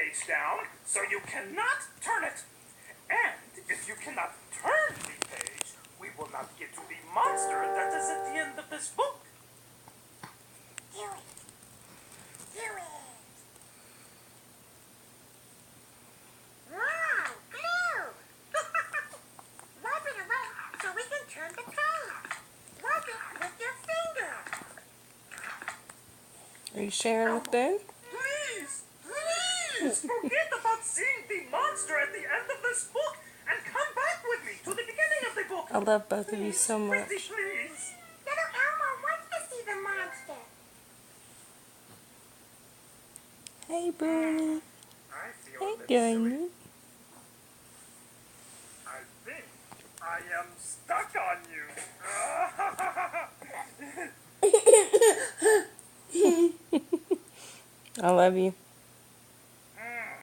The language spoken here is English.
page down, so you cannot turn it. And if you cannot turn the page, we will not get to the monster that is at the end of this book. Do it. Do it. Wow, glue. Rub it around so we can turn the page. Rub it with your finger. Are you sharing with Ben? Please, please, forget about seeing the monster at the end of this book and come back with me to the beginning of the book. I love both of you so Pretty much. please. Little Elmo wants to see the monster. Hey, Boo. I feel Hey, a bit silly. Diamond. I think I am stuck on you. I love you.